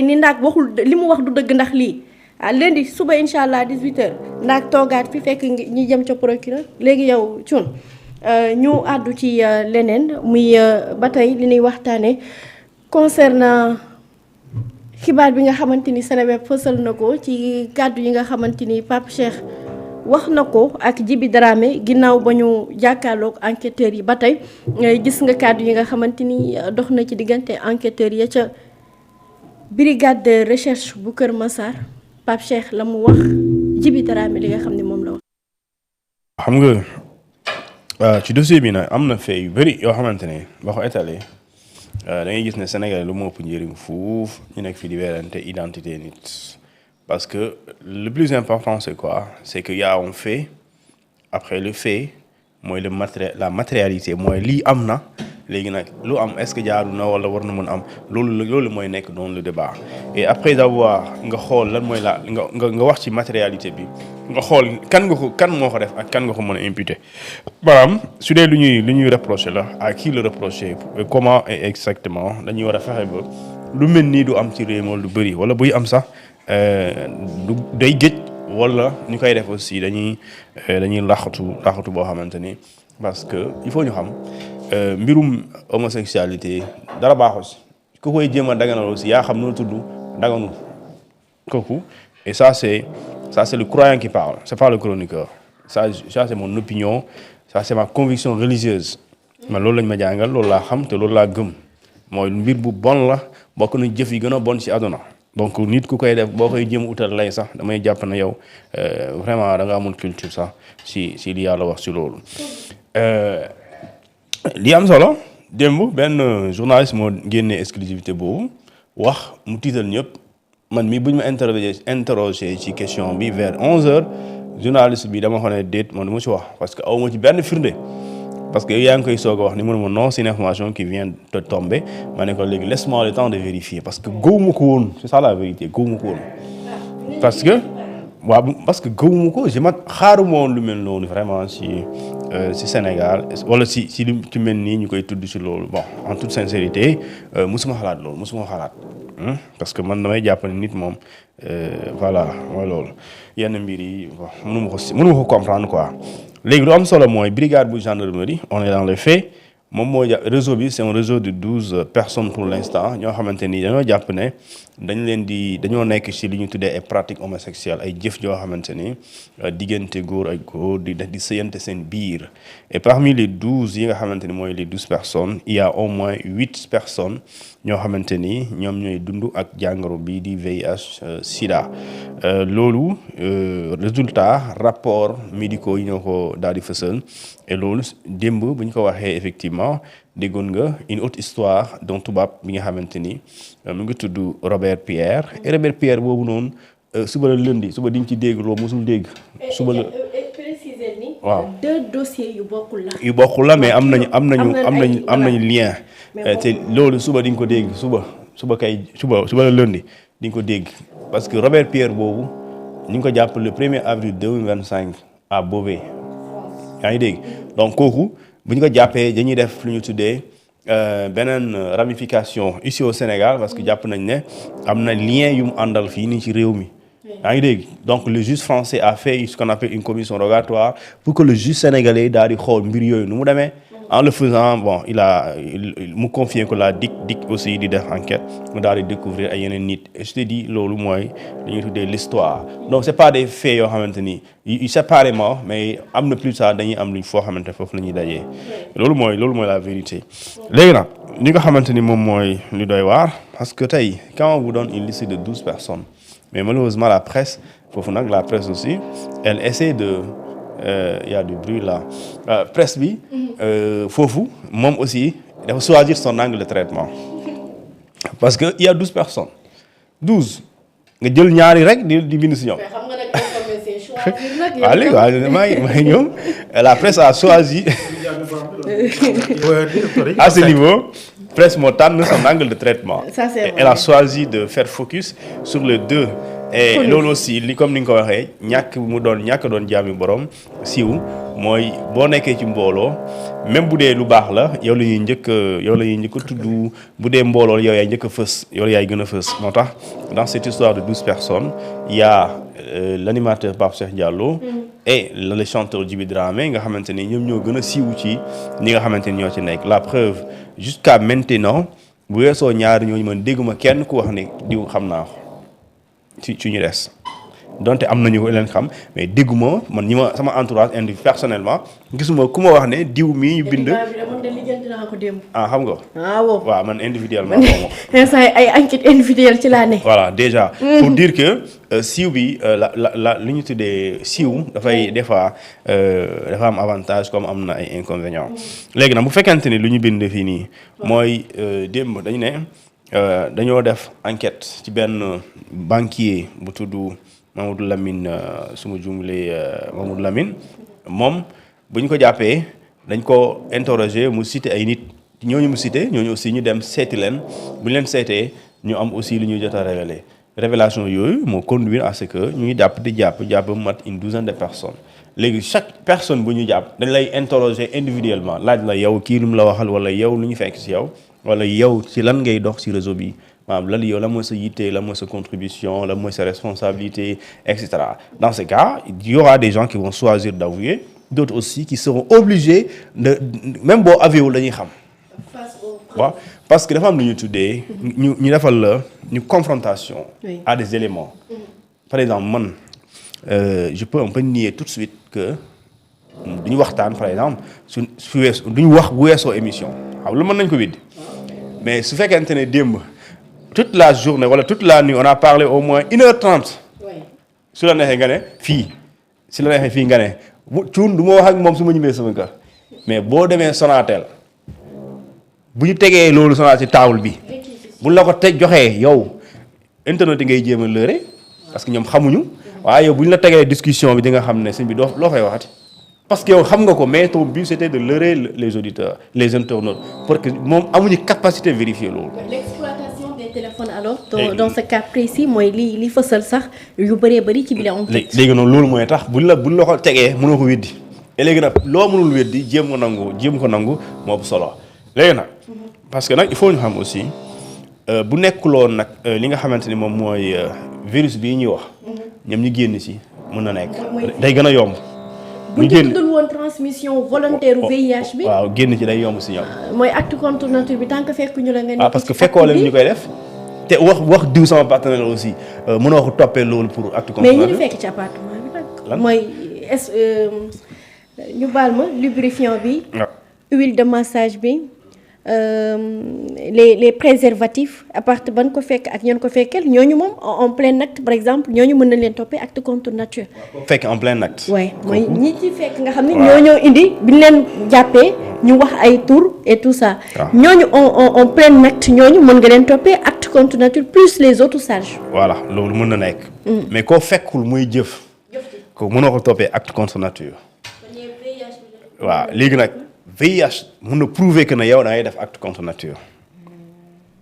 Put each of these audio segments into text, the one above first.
ni ndaak waxul li mu wax du dëgg ndax lii lundi suba incha allah 18h ndaak toogaat fi fekk ñi jëm ca procureur léegi yow Thioune ñu àddu ci leneen muy ba tey li ñuy waxtaane concernant xibaar bi nga xamante ni Seneweb fësal na ko ci kàddu yi nga xamante ni Pape Cheikh wax na ko ak Djiby Dramé ginnaaw ba ñu jàkkaarloog enquêteurs yi ba tey gis nga kàddu yi nga xamante ni dox na ci diggante enquêteurs ya ca brigade de recherche bu Kër Massar Pape Cheikh la mu wax Djiby Dramé li nga xam ne moom la wax. xam nga ci dossier bi nag am na fait yu bëri yoo xamante ne boo ko étalé da ngay gis ne Sénégal lu mu ëpp njëriñ fuuf ñu nekk fii di weerante identité nit. Parce que le plus important c'est quoi? C'est qu'il y a un fait après le fait mooy la matérialité mooy lii am na léegi nag lu am est-ce que jaaru na wala war na mën am loolu mooy nekk dans le débat et après d'avoir nga xool lan mooy la nga wax ci matérialité bi nga xool kan moo ko def ak kan nga ko mën a imputer. maanaam su dee lu ñuy reprocher la à qui le reprocher comment et exactement dañuy war a fexe ba lu mel nii du am ci réew mi lu bëri wala buy am sax. du day géej wala ñu koy def aussi dañuy laxatu boo xamante ni parce que il faut ñu xam mbirum homosexualité dara baaxul si ku koy jéem a daganal aussi yaa xam noo tudd daganul kooku et ça c'est le croyant qui parle c'est pas le chroniqueur ça c'est mon opinion ça c'est ma conviction religieuse man loolu lañ ma jàngal loolu laa xam te loolu laa gëm mooy mbir bu bon la bokk na jëf yi gën a bon ci àdduna donc nit ku koy def boo koy jéem utal lay sax damay jàpp na yow vraiment da nga amul culture sax si li yàlla wax si loolu. li am solo démb benn journaliste moo génnee exclusivité boobu wax mu tiital ñëpp man mi buñ ma interroger ci question bi vers 11h journaliste bi dama xam ne déet man du ma ci wax parce que aw ma ci benn firnde. parce que yaa ngi koy soog a wax ni mënuma non c'est une information qui vient de tomber ma ne ko léegi laisse-moi le temps de vérifier parce que gëwuma ko woon c'est ça la vérité gëwuma ko woon parce que gëwuma ko xaaruma woon lu mel noonu vraiment ci Sénégal wala ci lu ci mel nii ñu koy tudd ci loolu bon en toute sincérité musuma xalaat loolu musuma xalaat parce que man damay jàpp ne nit moom voilà mooy loolu yenn mbir yi bon mënuma ko comprendre quoi. léegi lu am solo mooy brigade bu gendarmerie on est dans les faits moom moo réseau bi c'est un réseau de 12 personnes pour l'instant ñoo xamante ni dañoo jàpp ne dañoo nekk ci li ñu tuddee ay pratiques homosexuelles ay jëf yoo xamante ni diggante góor ak góor di sëyante seen biir et parmi les 12 yi nga xamante ni mooy les 12 personnes il y a au moins 8 personnes ñoo xamante ni ñoom ñooy dund ak jàngoro bii di VIH sida loolu résultat rapport médicaux yi ñoo ko daal di fësal et loolu démb bu ñu ko waxee effectivement déggoon nga une autre histoire d'un tubaab bi nga xamante ni mu ngi tudd Robert Pierre et Robert Pierre boobu noonu suba la lundi suba di nga ci dégg loo mosul dégg. suba la préciser ni. waaw deux dossiers yu bokkul la. yu bokkul la mais am nañu lien. te loolu suba di nga ko dégg suba la lundi di nga ko dégg parce que Robert Pierre boobu ñu ngi ko jàpp le 1er avril 2025 à Beauvais. yaa ngi dégg donc kooku bu ñu ko jàppee dañuy def lu ñu tuddee beneen ramification ici au Sénégal parce que jàpp nañ ne am na lien yu mu àndal fii nii ci réew mi. yaa ngi dégg donc le juge français a fait ce qu'on appelle une commission rogatoire pour que le juge sénégalais daal di xool mbir yooyu nu mu demee. en le faisant bon mu confier que la DIC aussi di def enquête mu daal di découvrir ay yeneen nit et je te dis loolu mooy dañuy tuddee l'histoire donc c'est pas des faits yoo xamante ni séparément mais am na plus tard dañuy am luñ foo xamante foofu la ñuy dajee loolu mooy la vérité. léegi nag li nga xamante ni moom mooy lu doy waar parce que tey quand on vous donne une liste de 12 personnes mais malheureusement la presse foofu nag la presse aussi elle essaie de y a du bruit là presse bi foofu moom aussi dafa choisir son angle de traitement parce que il y a 12 personnes 12 nga jël ñaari rek di bind si ñoom. mais xam nga nag information choisir nag. waaw léegi waaw maa ngi ñëw la presse a choisi à ce niveau presse moo tànn son angle de traitement. Ça, c'est vrai. Elle a choisi de faire focus sur les deux. et loolu aussi li comme ni nga ko waxee ñàkk doon jaami borom siiw mooy boo nekkee ci mbooloo même bu dee lu baax la yow la ñuy njëkk a tudd bu dee mbooloo yow yaay njëkk a fës yow yaay gën a fës moo tax dans cette histoire de 12 personnes il y a l'animateur Pape Cheikh Diallo et le chanteur Djiby Dramé nga xamante ni ñoom ñoo gën a siiw ci ñi nga xamante ni ñoo ci nekk la preuve jusqu'à maintenant bu weesoo ñaari ñooñu man dégguma kenn ku wax ne diw xam naa ko ci ñu des donte am nañu ko leen xam mais dégguma man ñi ma sama entourage indi personnellement gisuma ku ma wax ne diw mii ñu bind. Xam nga. waaw man individuellement. instant ay enquête individuelle ci laa ne. voilà déjà. pour dire que siiw bi la li ñu tuddee siiw dafay des fois dafa am avantage comme am na ay inconvénients. léegi nag bu fekkente ni lu ñu bind fii nii mooy démb dañu ne dañoo def enquête ci benn banquier bu tudd. Mamadou Lamine su ma jumlee Mamadou Lamine moom bu ñu ko jàppee dañ ko interroger mu cité ay nit ñooñu mu cité ñooñu aussi ñu dem seeti leen bu ñu leen seetee ñu am aussi lu ñuy jot a révélation yooyu moo conduire à ce que ñu ngi jàpp mu mat une douzaine de personnes léegi chaque personne bu ñu jàpp dañ lay interroger individuellement laaj la yow kii lu mu la waxal wala yow lu ñu fekk ci yow wala yow ci lan ngay dox ci réseau bi maanaam lan yow la mooy sa yitte la mooy sa contribution la mooy sa responsabilité et cetera dans ce cas il y aura des gens qui vont choisir d'avouer d'autres aussi qui seront obligés de même boo avoué wul dañuy xam waaw parce que dafa am lu ñu tuddee ñu defal la ñu confrontation à des éléments par exemple man on peut nier tout de suite que duñu waxtaan par exemple su weesoo duñu wax bu weesoo émission xam lu mën nañ ko widdi mais su fekkente ne démb toute la journée wala toute la nuit on a parlé au moins 1h30 su la neexee nga ne fii su la neexee fii nga ne cuun du ma wax ak moom su ma ñibbee sama kër mais boo demee Sonatel bu ñu tegee loolu Sonatel ci table bi bu la ko joxee yow internet yi ngay jéem a lëre parce que ñoom xamuñu waaye yow bu ñu la tegee discussion bi di nga xam ne sëñ bi loo fay waxati parce que yow xam nga ko mais ton but c'était de leurrer les auditeurs les internautes parce que moom amuñu capacité vérifier loolu. téléphone alors dans ce cas précis mooy li fësal sax yu bëri ci biir enquête. léegi noonu loolu mooy tax buñ la ko tegee mënoo ko weddi et léegi nag loo mënul weddi jéem ko nangu moo ëpp solo léegi nag parce que nag il faut ñu xam aussi bu nekkuloon nag li nga xamante ni moom mooy virus bii ñuy wax ñoom ñu génn ci mën na nekk day gën a yomb. bu ñu tuddul woon transmission volontaire VIH bi. waaw génn ci day yomb ci ñoom. mooy acte contre nature bi tant que fekk ñu la nga. waaw parce que fekkoo leen ñu koy def. te wax diw sama partenaire aussi mënoo ko toppee loolu pour acte contre nature. mais ñu fekk ci appartement bi nag. mooy ñu baal ma lubrifiant bi. huile de massage bi. les préservatifs à part ban ko fekk ak ñan ko fekkeel ñooñu moom en plein acte par exemple ñooñu mën na leen toppee acte contre nature. fekk en plein acte. waaye mooy ñi ci fekk nga xam ne ñoo indi bi ñu leen jàppee ñu wax ay tour et tout ça. ñooñu en plein acte ñooñu mën nga leen toppee acte contre nature plus les autres sages. voilà loolu mën na nekk. mais koo fekkul muy jëf. ko mënoo ko toppee acte contre nature. waaw léegi nag. VIH mën na prouver que ne yow da ngay def acte contre nature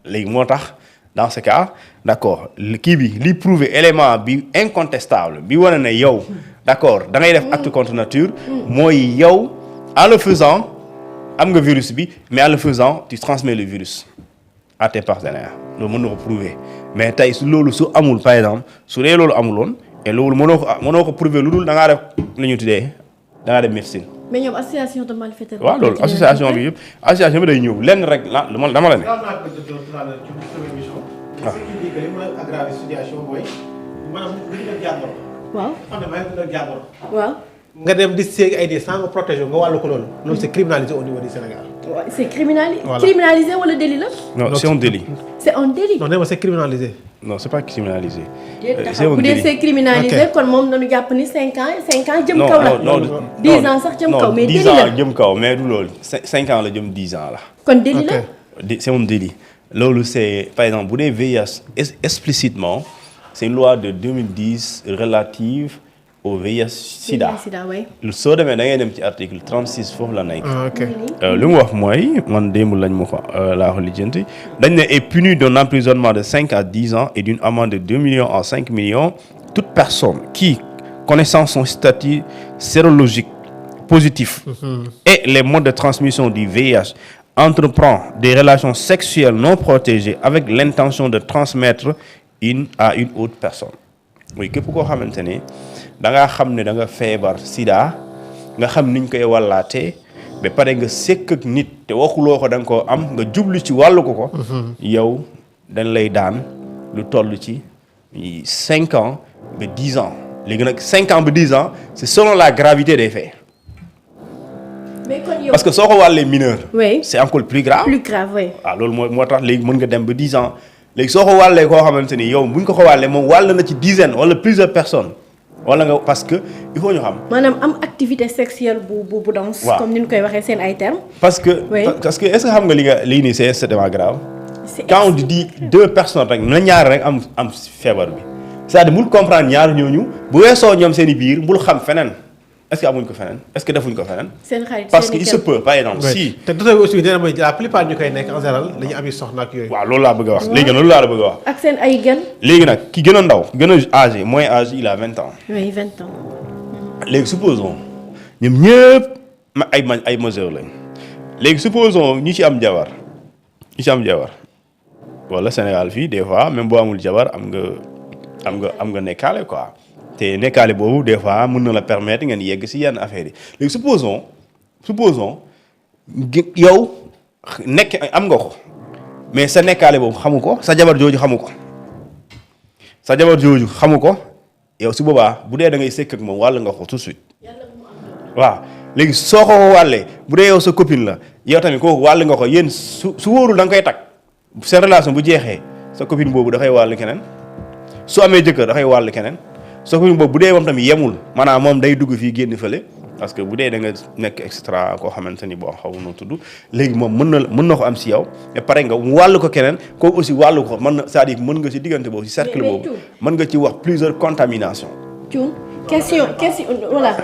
léegi moo tax dans ce cas d'accord kii bi li prouver élément bi incontestable bi wane ne yow d'accord da ngay def acte contre nature mooy yow en le faisant am nga virus bi mais en le faisant tu transmets le virus à tes partenaires loolu mën na ko prouver mais tey su loolu su amul par exemple su dee loolu amuloon et loolu mënoo ko prouver lu dul da ngaa def lu ñu tuddee da ngaa def médecine. mais ñoom association de malfaiteurs. waaw loolu association bi yëpp association bi day ñëw lenn rek dama la ne. waaw. nga dem di seeg ay sans nga protéger nga wàllu ko loolu c'est criminalisé au niveau du Sénégal. waaw c'est criminalisé wala délit la. non c'est un délit. c'est un délit. non nee ma c'est criminalisé. non c'est pas criminalisé. c'est un délit bu dee c'est criminalisé kon moom nañu jàpp ni 5 ans jëm kaw la. non 10 ans sax jëm kaw mais délit la. 10 ans jëm kaw mais du loolu 5 ans la jëm 10 ans la. kon délit la. c'est un délit loolu c'est par exemple bu dee VIH explicitement c'est une loi de 2010 relative au VIH/Sida. soo demee da ngay dem ci article 36 foofu la nekk. li mu wax mooy man démb lañ ma ko laa ko lijjanti dañ ne est puni d'un emprisonnement de 5 à 10 ans et d'une amende de 2 millions à 5 millions toute personne qui connaissant son statut sérologique positif et les modes de transmission du VIH entreprend des relations sexuelles non protégées avec l'intention de transmettre à une autre personne. Oui, képp koo xamante ne da ngaa xam ne da nga feebar sida nga xam niñ koy wàllaatee ba pare nga sekk ak nit te waxuloo ko da nga koo am nga jublu ci wàllu ko yow dañ lay daan lu toll ci 5 ans ba 10 ans léegi nag 5 ans ba 10 ans c'est selon la gravité des faits. mais kon yow parce que soo ko wàllee mineur. oui c'est encore plus grave. plus grave oui. waaw loolu moo tax léegi mën nga dem ba 10 ans léegi soo ko wàllee koo xamante ni yow buñ ko wàllee moom wàll na ci dizaine wala plusieurs personnes wala nga parce que il faut ñu xam. maanaam am activité sexuelle bu danse. waaw comme ni ñu koy waxee seen ay termes. parce que oui. parce que est-ce que xam nga lii nii c'est extrêmement grave. c'est quand on dit 2 personnes rek na ñaar rek am feebar bi c'est-à-dire bul comprendre ñaar ñooñu bu weesoo ñoom seen i biir bul xam feneen est-ce que amuñ ko feneen est-ce que defuñ ko feneen. seen xarit parce que il se peut par exemple si. te docteur bi aussi nee na mooy la plupart ñu koy nekk en général dañuy am soxna ak yooyu. waaw loolu laa bëgg a wax léegi loolu laa la bëgg a wax. ak seen ay gan. léegi nag ki gën a ndaw ki gën a âgé moins âgé il a 20 ans. oui 20 ans. léegi supposons ñoom ñëpp ay majeur lañ léegi supposons ñi ci am jabar wala Sénégal fii des fois même boo amul jabar am nga nekkaale quoi te nekkaale boobu des fois mën na la permettre ngeen yegg ci yenn affaires yi léegi supposons yow nekk am nga ko mais sa nekkaale boobu xamu ko sa jabar jooju xamu ko yow su boobaa bu dee da ngay sekk ak moom wàll nga ko tout de suite waaw léegi soo ko wàllee bu dee yow sa copine la yow tamit kooku wàll nga ko yéen su wóorul da nga koy takk seen relation bu jeexee sa copine boobu dafay wàll keneen su amee jëkkër dafay wàll keneen sa copine boobu bu dee moom tamit yemul maanaam moom day dugg fii génn fële parce que bu dee da nga nekk extra koo xamante ni boo xaw noo tudd léegi moom mën na ko am si yow et pare nga wàll ko keneen kooku aussi wàllu ko mën na c'est-à-dire mën nga ci diggante boobu ci cercle boobu mën nga ci wax plusieurs contaminations. Thioune question voilà.